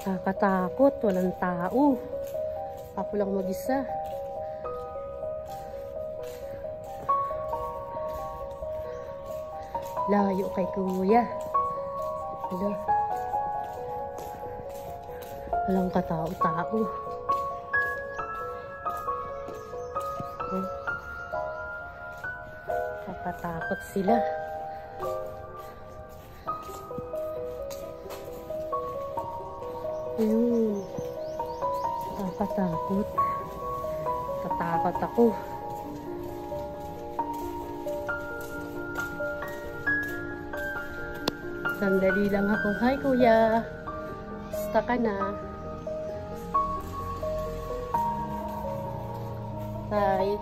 Nakatakot, walang tao. Ako lang mag-isa. Layo kay kuya. Wala. Walang katao-tao. Nakatakot sila. Ayun. Nakatakot. Tatakot ako. Sandali lang ako. Hi kuya. Basta ka na. Hi.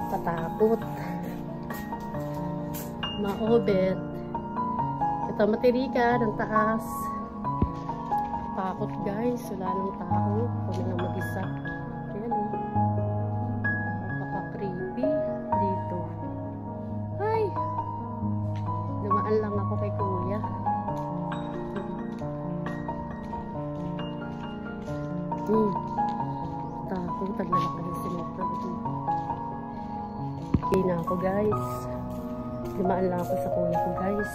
Tatakot. Maobet. Ito matirika ng taas. Takot guys. Wala nang tao. Ako na lang mag-isa. Ayan o. Napaka-creepy dito. Hi! Dumaan lang ako kay kuya. Takot. Ang lalaki ng sinipro. Okay na ako guys. Dumaan lang ako sa kuya ko guys.